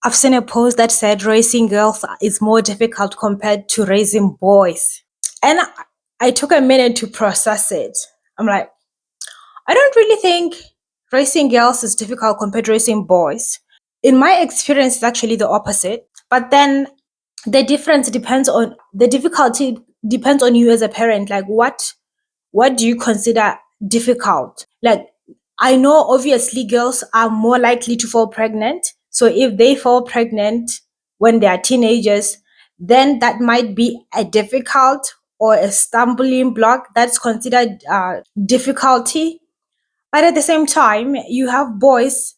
I've seen a post that said raising girls is more difficult compared to raising boys. And I took a minute to process it. I'm like, I don't really think raising girls is difficult compared to raising boys. In my experience, it's actually the opposite. But then the difficulty depends on you as a parent. Like what do you consider difficult? Like, I know obviously girls are more likely to fall pregnant. So if they fall pregnant when they are teenagers, then that might be a difficult or a stumbling block that's considered difficulty. But at the same time, you have boys.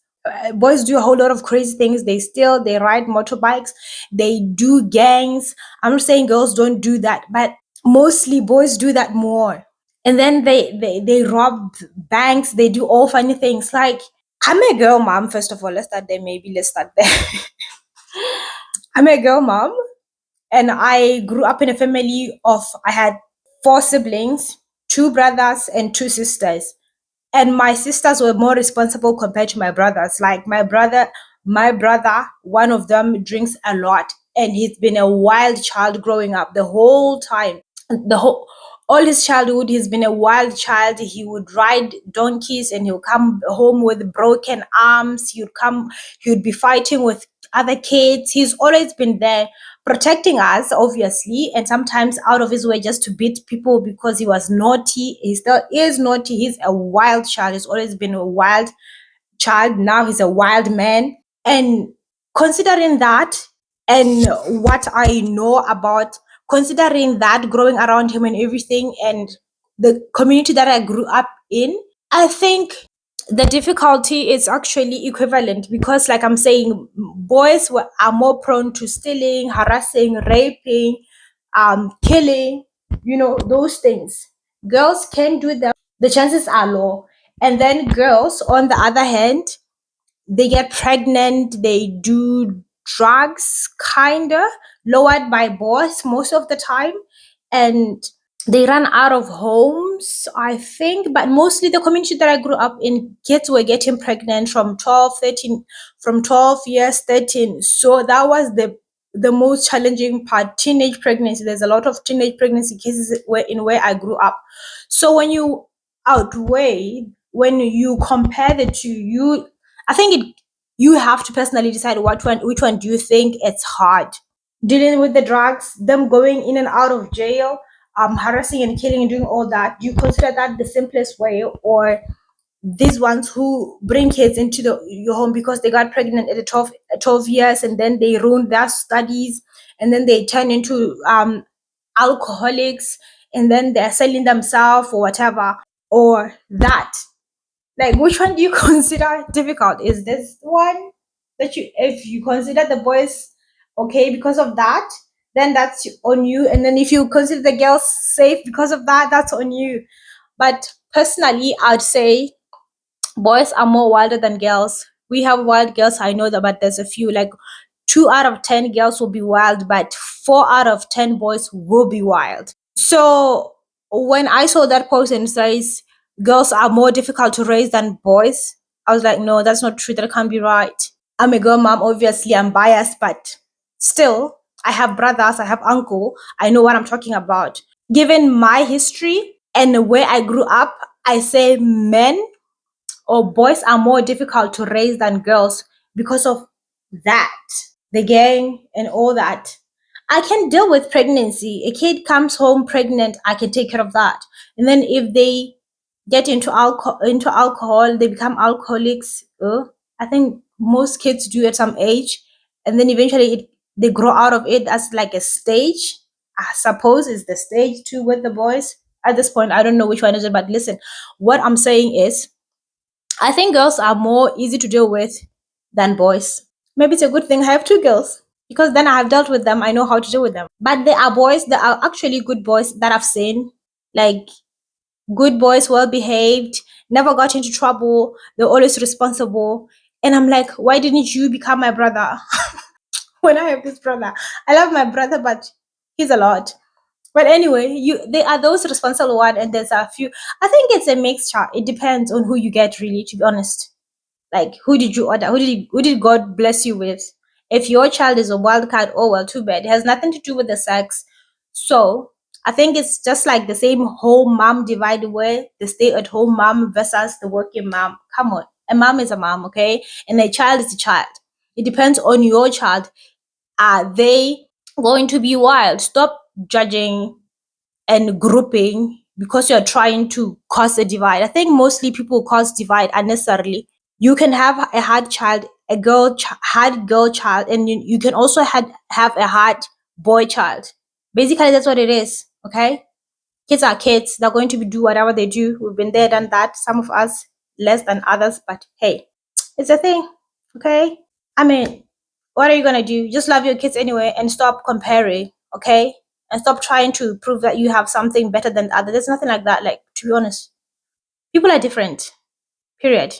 Boys do a whole lot of crazy things. They steal, they ride motorbikes, they do gangs. I'm not saying girls don't do that, but mostly boys do that more. And then they rob banks, they do all funny things. Like, I'm a girl mom, first of all. Let's start there. Maybe let's start there. I'm a girl mom, and I grew up in a family of, I had 4 siblings, 2 brothers and 2 sisters. And my sisters were more responsible compared to my brothers. Like my brother, one of them drinks a lot, and he's been a wild child growing up the whole time. The whole All his childhood, he's been a wild child. He would ride donkeys, and he'll come home with broken arms. He would be fighting with other kids. He's always been there protecting us, obviously, and sometimes out of his way just to beat people because he was naughty. He still is naughty. He's a wild child. He's always been a wild child. Now he's a wild man. And considering that, and what I know about, considering that, growing around him and everything, and the community that I grew up in, I think the difficulty is actually equivalent, because, like I'm saying, are more prone to stealing, harassing, raping, killing, those things. Girls can do them, the chances are low. And then girls, on the other hand, they get pregnant, they do drugs, kinda lowered by boys most of the time, and they run out of homes, I think. But mostly the community that I grew up in, kids were getting pregnant from 12, 13, from 12 years, 13. So that was the most challenging part, teenage pregnancy. There's a lot of teenage pregnancy cases where I grew up. So when you compare the two, I think you have to personally decide which one do you think it's hard. Dealing with the drugs, them going in and out of jail, harassing and killing and doing all that. Do you consider that the simplest way, or these ones who bring kids into your home because they got pregnant at 12 years, and then they ruin their studies, and then they turn into alcoholics, and then they're selling themselves or whatever, or that? Like, which one do you consider difficult? Is this one that if you consider the boys okay because of that, then that's on you. And then if you consider the girls safe because of that, that's on you. But personally, I'd say boys are more wilder than girls. We have wild girls, I know that, but there's a few. Like, 2 out of 10 girls will be wild, but 4 out of 10 boys will be wild. So when I saw that post and says girls are more difficult to raise than boys, I was like, no, that's not true. That can't be right. I'm a girl mom, obviously I'm biased, but still, I have brothers, I have uncle, I know what I'm talking about. Given my history and where I grew up, I say men or boys are more difficult to raise than girls because of that, the gang and all that. I can deal with pregnancy. A kid comes home pregnant, I can take care of that. And then if they get into alcohol, they become alcoholics. I think most kids do at some age, and then eventually they grow out of it as like a stage. I suppose is the stage two with the boys. At this point, I don't know which one is it, but listen, what I'm saying is, I think girls are more easy to deal with than boys. Maybe it's a good thing I have 2 girls, because then I have dealt with them. I know how to deal with them. But there are boys that are actually good boys that I've seen, like good boys, well behaved, never got into trouble. They're always responsible. And I'm like, why didn't you become my brother? When I have this brother, I love my brother, but he's a lot. But anyway, there are those responsible one, and there's a few. I think it's a mixture. It depends on who you get, really, to be honest. Like, who did you order? Who did God bless you with? If your child is a wild card, oh well, too bad. It has nothing to do with the sex. So I think it's just like the same home mom divide where the stay at home mom versus the working mom. Come on. A mom is a mom, okay? And a child is a child. It depends on your child. Are they going to be wild? Stop judging and grouping because you're trying to cause a divide. I think mostly people cause divide unnecessarily. You can have a hard child, a hard girl child, and you can also have a hard boy child. Basically, that's what it is. Okay, kids are kids. They're going to do whatever they do. We've been there, done that. Some of us less than others, but hey, it's a thing. Okay, I mean, what are you gonna do? Just love your kids anyway and stop comparing. Okay, and stop trying to prove that you have something better than others. There's nothing like that. Like, to be honest, people are different. Period.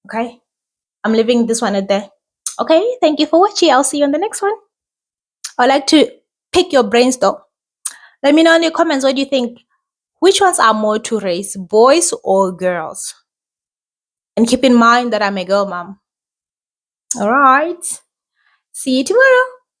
Okay. I'm leaving this one at there. Okay, thank you for watching. I'll see you on the next one. I'd like to pick your brains though. Let me know in the comments what do you think. Which ones are more to raise, boys or girls? And keep in mind that I'm a girl mom. All right. See you tomorrow.